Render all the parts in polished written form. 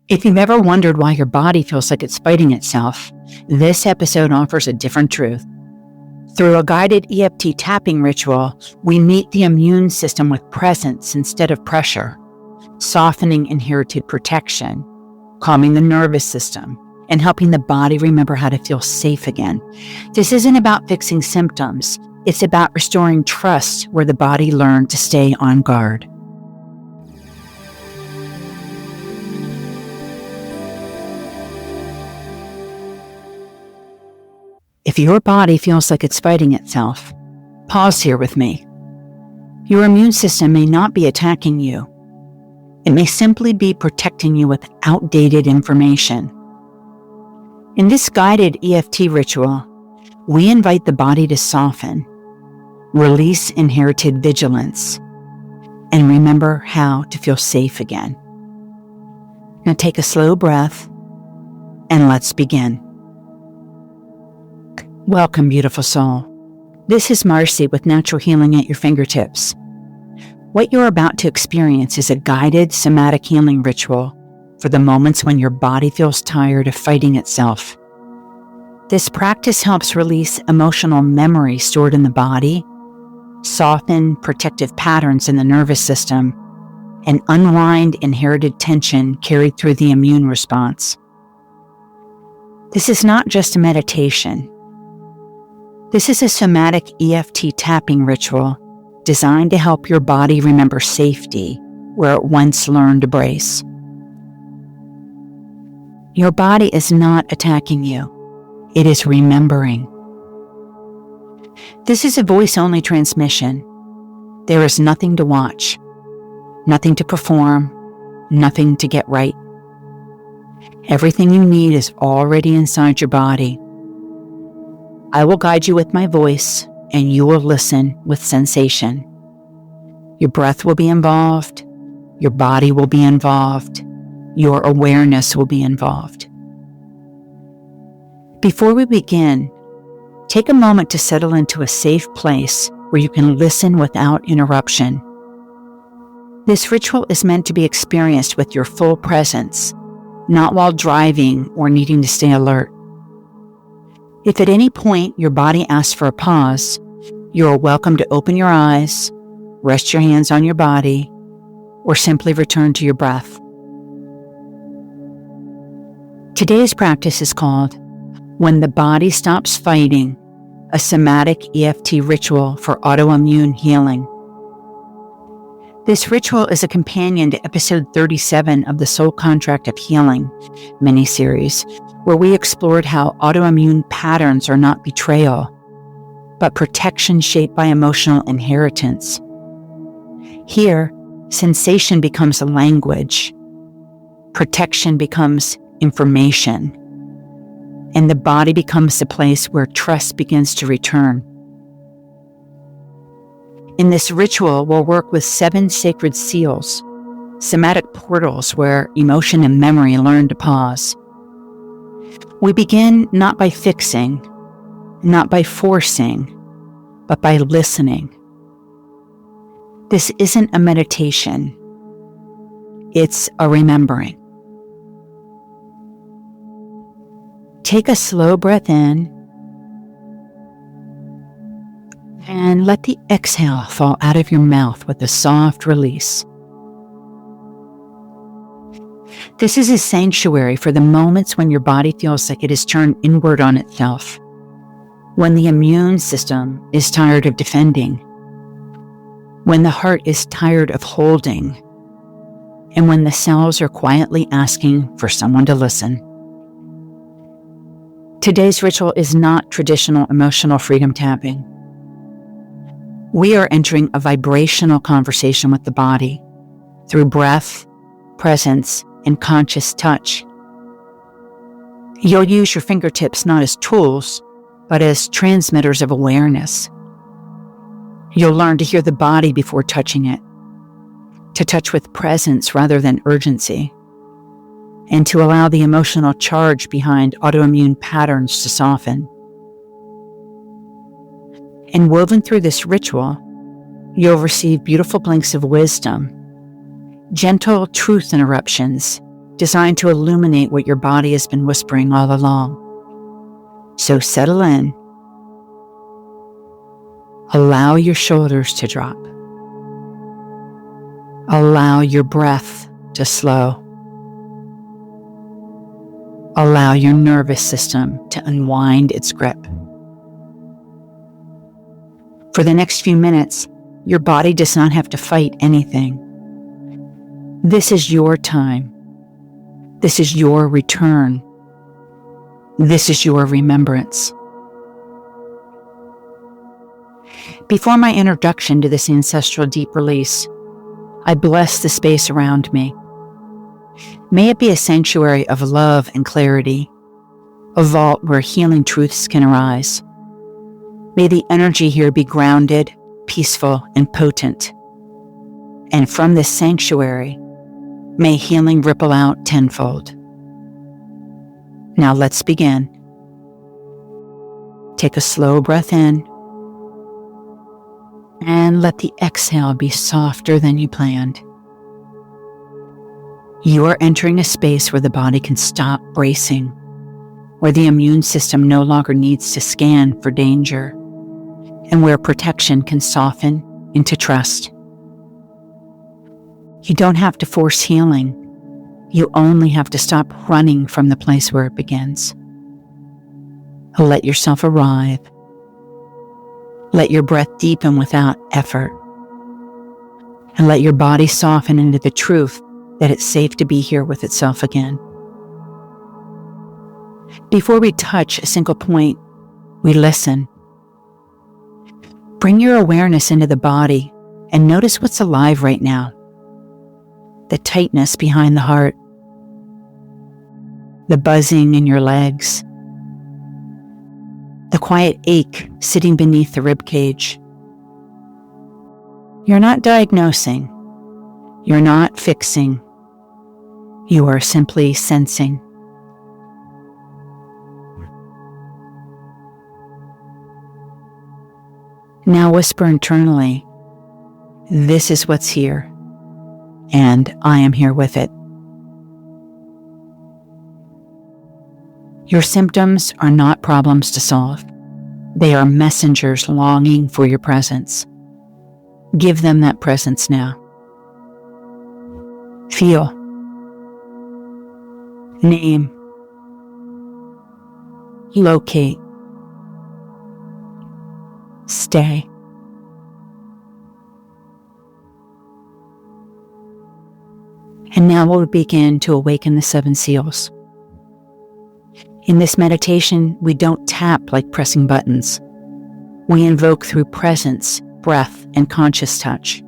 If you've ever wondered why your body feels like it's fighting itself, this episode offers a different truth. Through a guided EFT tapping ritual, we meet the immune system with presence instead of pressure, softening inherited protection, calming the nervous system, and helping the body remember how to feel safe again. This isn't about fixing symptoms. It's about restoring trust where the body learned to stay on guard. If your body feels like it's fighting itself, pause here with me. Your immune system may not be attacking you. It may simply be protecting you with outdated information. In this guided EFT ritual, we invite the body to soften, release inherited vigilance, and remember how to feel safe again. Now take a slow breath, and let's begin. Welcome, beautiful soul. This is Marci with Natural Healing at your fingertips. What you're about to experience is a guided somatic healing ritual for the moments when your body feels tired of fighting itself. This practice helps release emotional memory stored in the body, soften protective patterns in the nervous system, and unwind inherited tension carried through the immune response. This is not just a meditation. This is a somatic EFT tapping ritual designed to help your body remember safety where it once learned to brace. Your body is not attacking you. It is remembering. This is a voice-only transmission. There is nothing to watch, nothing to perform, nothing to get right. Everything you need is already inside your body. I will guide you with my voice, and you will listen with sensation. Your breath will be involved. Your body will be involved. Your awareness will be involved. Before we begin, take a moment to settle into a safe place where you can listen without interruption. This ritual is meant to be experienced with your full presence, not while driving or needing to stay alert. If at any point your body asks for a pause, you are welcome to open your eyes, rest your hands on your body, or simply return to your breath. Today's practice is called When the Body Stops Fighting, a somatic EFT ritual for autoimmune healing. This ritual is a companion to episode 37 of the Soul Contract of Healing miniseries, where we explored how autoimmune patterns are not betrayal, but protection shaped by emotional inheritance. Here, sensation becomes a language, protection becomes information, and the body becomes the place where trust begins to return. In this ritual, we'll work with 7 sacred seals, somatic portals where emotion and memory learn to pause. We begin not by fixing, not by forcing, but by listening. This isn't a meditation. It's a remembering. Take a slow breath in and let the exhale fall out of your mouth with a soft release. This is a sanctuary for the moments when your body feels like it is turned inward on itself, when the immune system is tired of defending, when the heart is tired of holding, and when the cells are quietly asking for someone to listen. Today's ritual is not traditional emotional freedom tapping. We are entering a vibrational conversation with the body through breath, presence, and conscious touch. You'll use your fingertips not as tools, but as transmitters of awareness. You'll learn to hear the body before touching it, to touch with presence rather than urgency, and to allow the emotional charge behind autoimmune patterns to soften. And woven through this ritual, you'll receive beautiful blinks of wisdom, gentle truth interruptions, designed to illuminate what your body has been whispering all along. So settle in. Allow your shoulders to drop. Allow your breath to slow. Allow your nervous system to unwind its grip. For the next few minutes, your body does not have to fight anything. This is your time. This is your return. This is your remembrance. Before my introduction to this ancestral deep release, I bless the space around me. May it be a sanctuary of love and clarity, a vault where healing truths can arise. May the energy here be grounded, peaceful, and potent. And from this sanctuary, may healing ripple out tenfold. Now let's begin. Take a slow breath in, and let the exhale be softer than you planned. You are entering a space where the body can stop bracing, where the immune system no longer needs to scan for danger, and where protection can soften into trust. You don't have to force healing. You only have to stop running from the place where it begins. Let yourself arrive. Let your breath deepen without effort. And let your body soften into the truth that it's safe to be here with itself again. Before we touch a single point, we listen. Bring your awareness into the body and notice what's alive right now. The tightness behind the heart, the buzzing in your legs, the quiet ache sitting beneath the rib cage. You're not diagnosing. You're not fixing. You are simply sensing. Now whisper internally, "This is what's here, and I am here with it." Your symptoms are not problems to solve. They are messengers longing for your presence. Give them that presence now. Feel. Name. Locate. Stay. And now we'll begin to awaken the 7 seals. In this meditation, we don't tap like pressing buttons. We invoke through presence, breath, and conscious touch.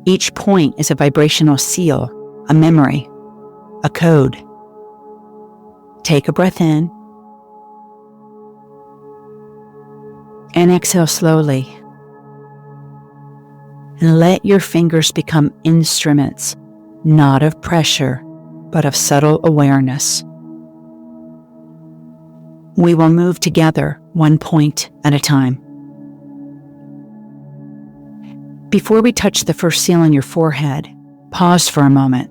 Each point is a vibrational seal, a memory, a code. Take a breath in and exhale slowly. And let your fingers become instruments, not of pressure, but of subtle awareness. We will move together, one point at a time. Before we touch the first seal on your forehead, pause for a moment.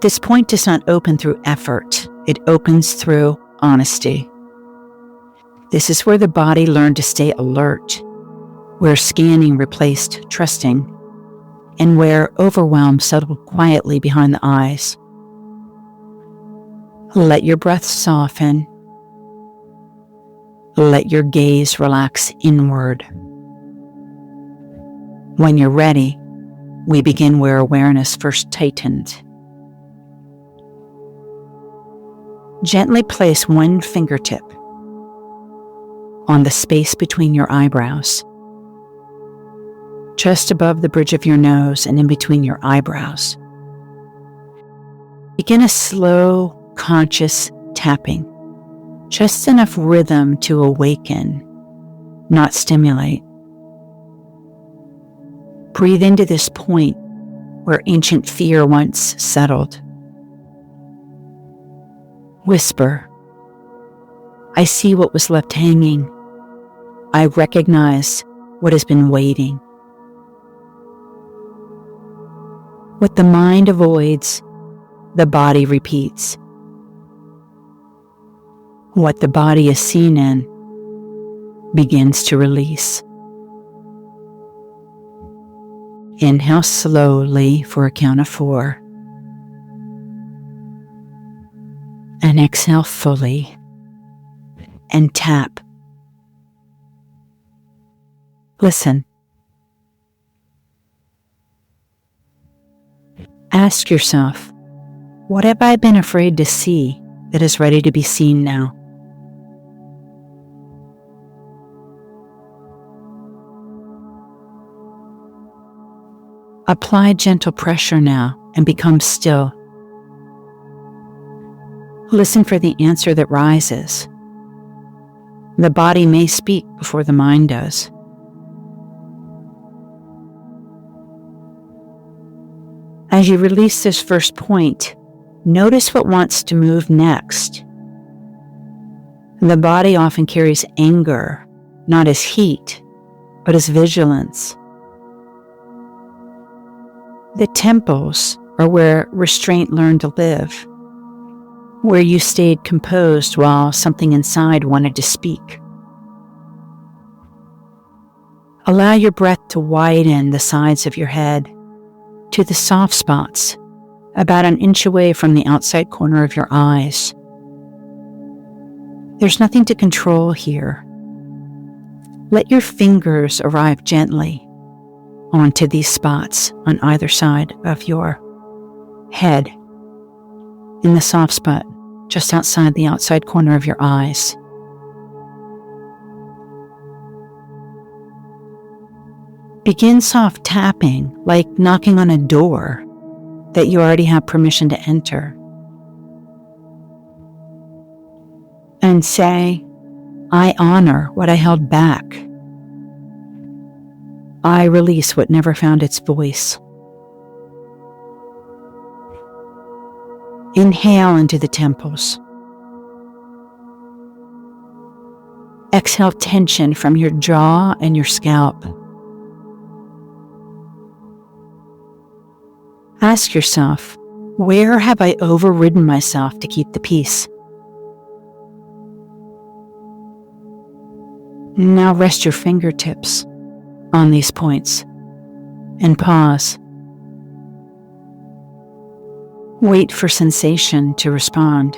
This point does not open through effort. It opens through honesty. This is where the body learned to stay alert, where scanning replaced trusting, and where overwhelm settled quietly behind the eyes. Let your breath soften. Let your gaze relax inward. When you're ready, we begin where awareness first tightened. Gently place one fingertip on the space between your eyebrows, just above the bridge of your nose and in between your eyebrows. Begin a slow, conscious tapping, just enough rhythm to awaken, not stimulate. Breathe into this point where ancient fear once settled. Whisper, "I see what was left hanging. I recognize what has been waiting." What the mind avoids, the body repeats. What the body is seen in begins to release. Inhale slowly for a count of 4. And exhale fully. And tap. Listen. Ask yourself, what have I been afraid to see that is ready to be seen now? Apply gentle pressure now and become still. Listen for the answer that rises. The body may speak before the mind does. As you release this first point, notice what wants to move next. The body often carries anger, not as heat, but as vigilance. The temples are where restraint learned to live, where you stayed composed while something inside wanted to speak. Allow your breath to widen the sides of your head to the soft spots, about an inch away from the outside corner of your eyes. There's nothing to control here. Let your fingers arrive gently onto these spots on either side of your head, in the soft spot just outside the outside corner of your eyes. Begin soft tapping, like knocking on a door that you already have permission to enter. And say, I honor what I held back. I release what never found its voice. Inhale into the temples. Exhale tension from your jaw and your scalp. Ask yourself, where have I overridden myself to keep the peace? Now rest your fingertips on these points and pause. Wait for sensation to respond.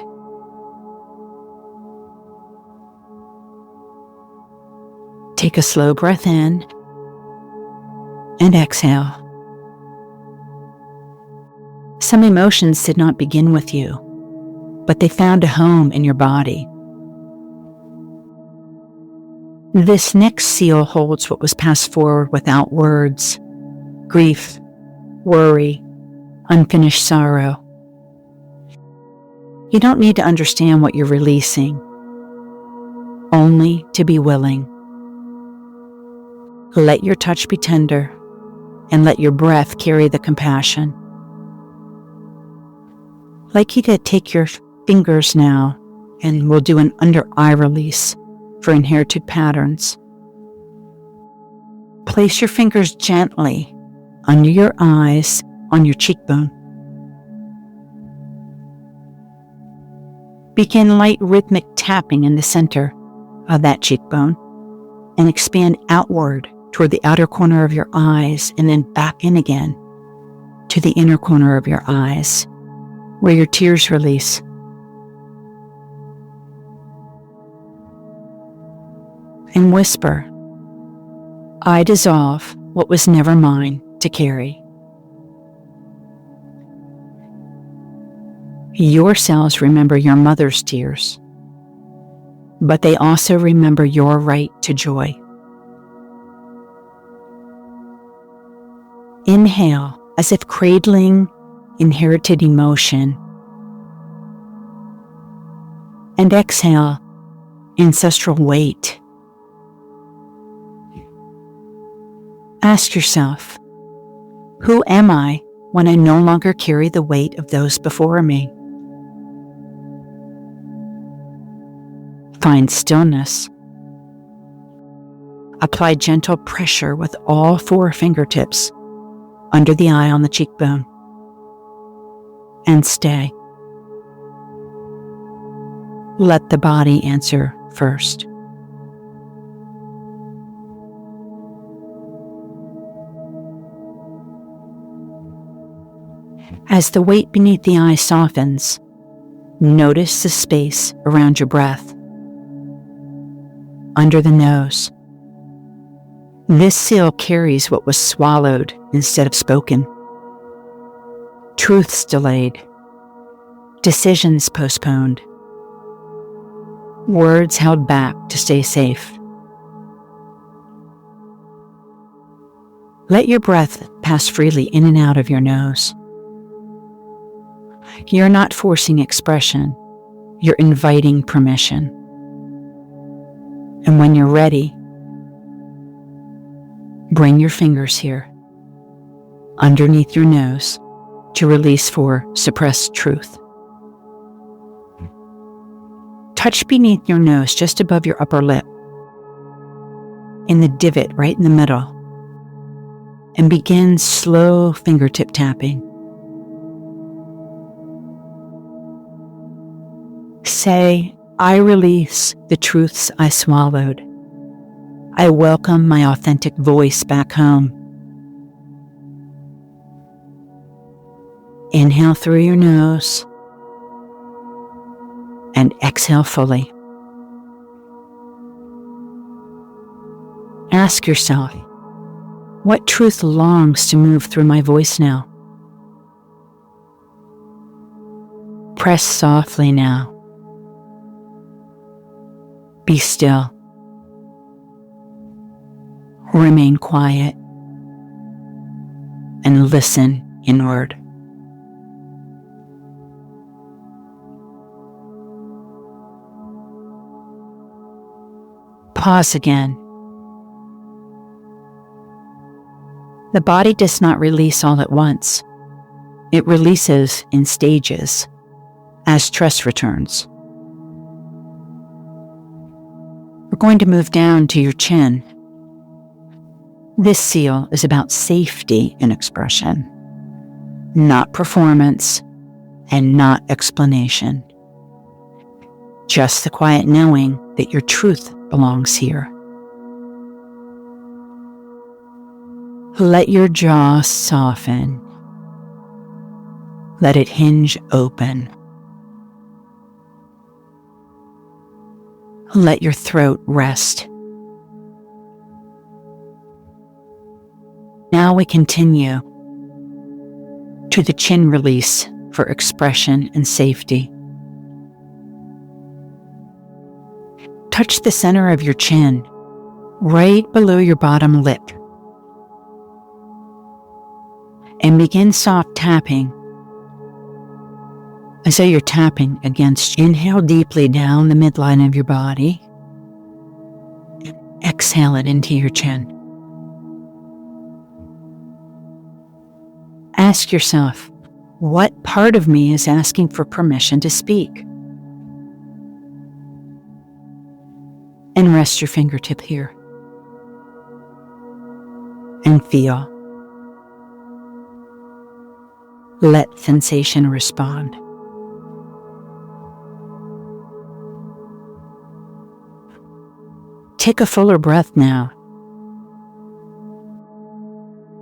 Take a slow breath in and exhale. Some emotions did not begin with you, but they found a home in your body. This next seal holds what was passed forward without words: grief, worry, unfinished sorrow. You don't need to understand what you're releasing, only to be willing. Let your touch be tender, and let your breath carry the compassion. I'd like you to take your fingers now, and we'll do an under-eye release for inherited patterns. Place your fingers gently under your eyes on your cheekbone. Begin light rhythmic tapping in the center of that cheekbone and expand outward toward the outer corner of your eyes and then back in again to the inner corner of your eyes where your tears release. And whisper, I dissolve what was never mine to carry. Your cells remember your mother's tears, but they also remember your right to joy. Inhale as if cradling inherited emotion, and exhale ancestral weight. Ask yourself, who am I when I no longer carry the weight of those before me? Find stillness. Apply gentle pressure with all 4 fingertips under the eye on the cheekbone. and stay. Let the body answer first. As the weight beneath the eye softens, notice the space around your breath. Under the nose. This seal carries what was swallowed instead of spoken. Truths delayed. Decisions postponed. Words held back to stay safe. Let your breath pass freely in and out of your nose. You're not forcing expression. You're inviting permission. And when you're ready, bring your fingers here, underneath your nose, to release for suppressed truth. Touch beneath your nose, just above your upper lip, in the divot right in the middle, and begin slow fingertip tapping. Say, I release the truths I swallowed. I welcome my authentic voice back home. Inhale through your nose and exhale fully. Ask yourself, what truth longs to move through my voice now? Press softly now. Be still. Remain quiet and listen inward. Pause again. The body does not release all at once. It releases in stages as trust returns. We're going to move down to your chin. This seal is about safety in expression, not performance and not explanation. Just the quiet knowing that your truth belongs here. Let your jaw soften. Let it hinge open. Let your throat rest. Now we continue to the chin release for expression and safety. Touch the center of your chin, right below your bottom lip, and begin soft tapping as though you're tapping against. Inhale deeply down the midline of your body, and exhale it into your chin. Ask yourself, what part of me is asking for permission to speak? And rest your fingertip here. And feel. Let sensation respond. Take a fuller breath now.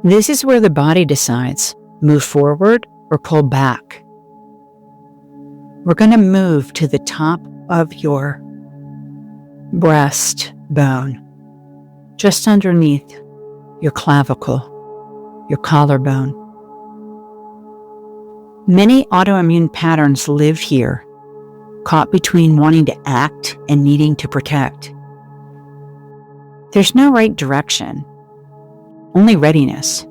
This is where the body decides, move forward or pull back. We're going to move to the top of your breast bone, just underneath your clavicle, your collarbone. Many autoimmune patterns live here, caught between wanting to act and needing to protect. There's no right direction, only readiness.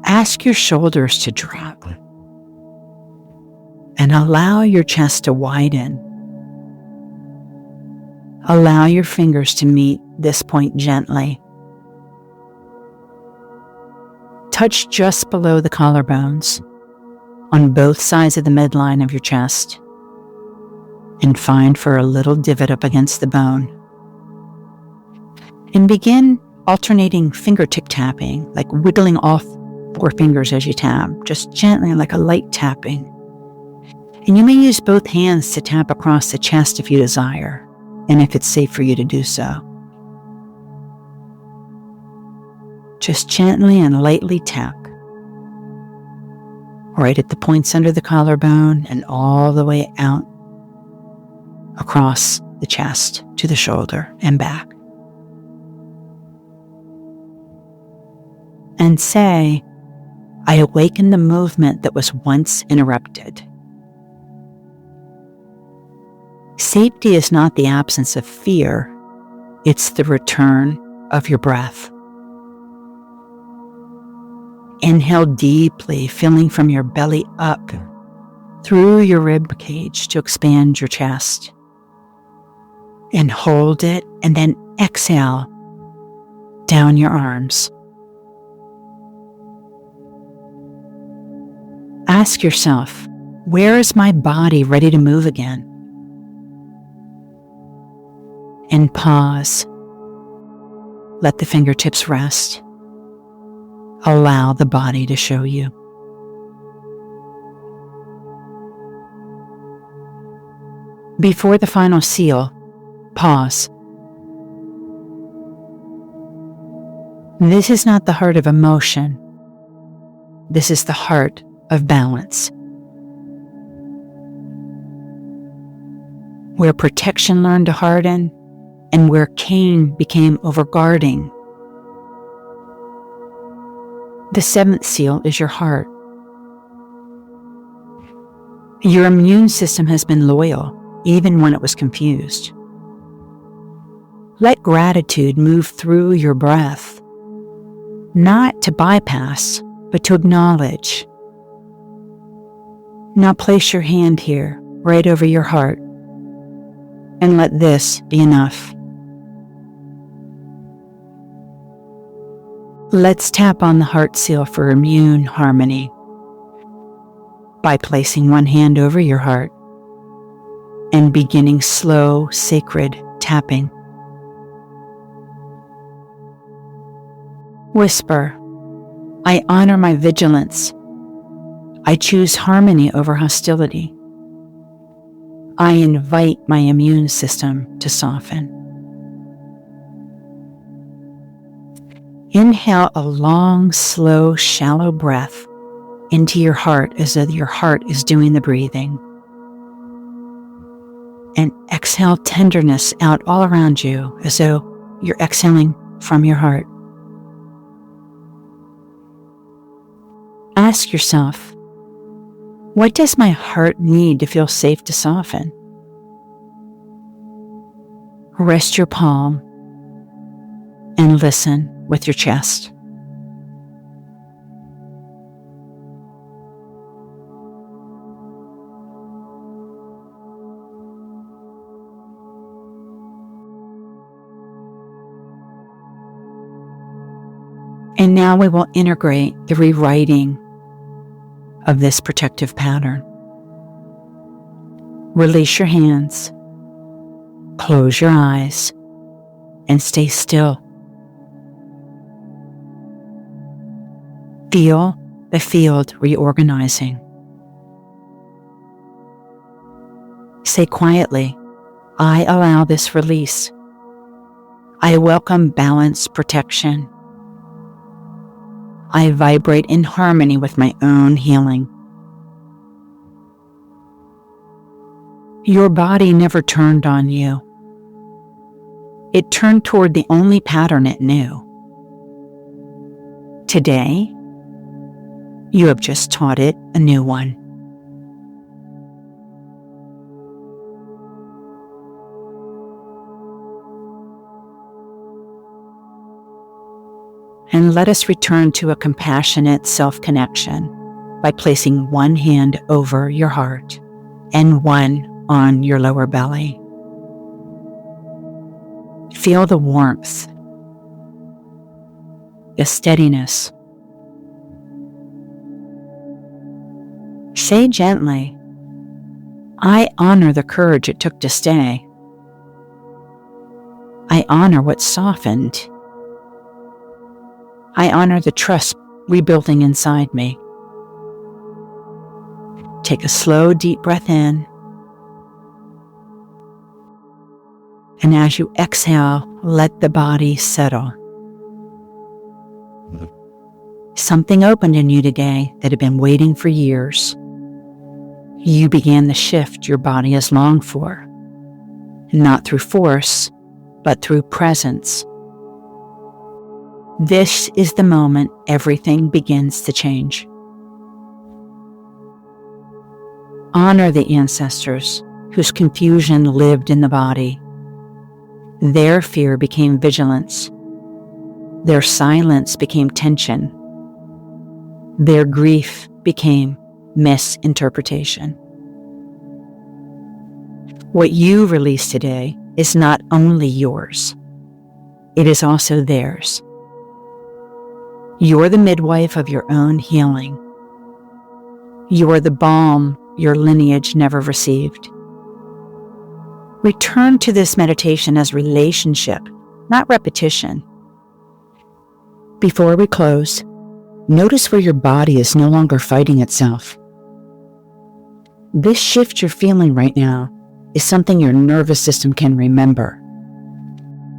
Ask your shoulders to drop and allow your chest to widen. Allow your fingers to meet this point gently. Touch just below the collarbones on both sides of the midline of your chest and find for a little divot up against the bone. And begin alternating fingertip tapping, like wiggling off or fingers as you tap, just gently like a light tapping. And you may use both hands to tap across the chest if you desire, and if it's safe for you to do so. Just gently and lightly tap, right at the points under the collarbone and all the way out across the chest to the shoulder and back. And say, I awaken the movement that was once interrupted. Safety is not the absence of fear, it's the return of your breath. Inhale deeply, filling from your belly up through your rib cage to expand your chest. And hold it, and then exhale down your arms. Ask yourself, where is my body ready to move again? And pause. Let the fingertips rest. Allow the body to show you. Before the final seal, pause. This is not the heart of emotion. This is the heart of balance. Where protection learned to harden, and where Cain became overguarding. The seventh seal is your heart. Your immune system has been loyal, even when it was confused. Let gratitude move through your breath, not to bypass, but to acknowledge. Now place your hand here, right over your heart, and let this be enough. Let's tap on the heart seal for immune harmony by placing one hand over your heart and beginning slow, sacred tapping. Whisper, I honor my vigilance. I choose harmony over hostility. I invite my immune system to soften. Inhale a long, slow, shallow breath into your heart as though your heart is doing the breathing. And exhale tenderness out all around you as though you're exhaling from your heart. Ask yourself, what does my heart need to feel safe to soften? Rest your palm and listen with your chest. And now we will integrate the rewriting of this protective pattern. Release your hands, close your eyes, and stay still. Feel the field reorganizing. Say quietly, I allow this release. I welcome balance, protection. I vibrate in harmony with my own healing. Your body never turned on you. It turned toward the only pattern it knew. Today, you have just taught it a new one. And let us return to a compassionate self-connection by placing one hand over your heart and one on your lower belly. Feel the warmth, the steadiness. Say gently, I honor the courage it took to stay. I honor what softened. I honor the trust rebuilding inside me. Take a slow, deep breath in. And as you exhale, let the body settle. Something opened in you today that had been waiting for years. You began the shift your body has longed for, not through force, but through presence. This is the moment everything begins to change. Honor the ancestors whose confusion lived in the body. Their fear became vigilance. Their silence became tension. Their grief became misinterpretation. What you release today is not only yours, it is also theirs. You're the midwife of your own healing. You're the balm your lineage never received. Return to this meditation as relationship, not repetition. Before we close, notice where your body is no longer fighting itself. This shift you're feeling right now is something your nervous system can remember.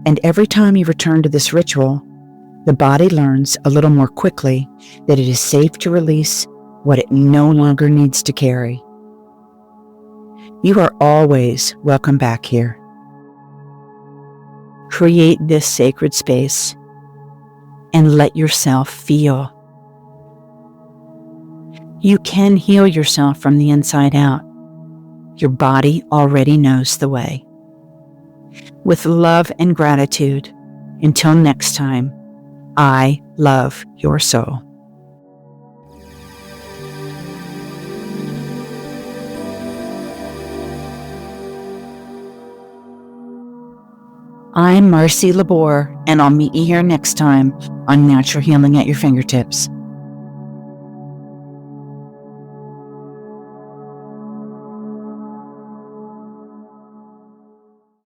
And every time you return to this ritual, the body learns a little more quickly that it is safe to release what it no longer needs to carry. You are always welcome back here. Create this sacred space and let yourself feel. You can heal yourself from the inside out. Your body already knows the way. With love and gratitude, until next time, I love your soul. I'm Marci Lubore, and I'll meet you here next time on Natural Healing at Your Fingertips.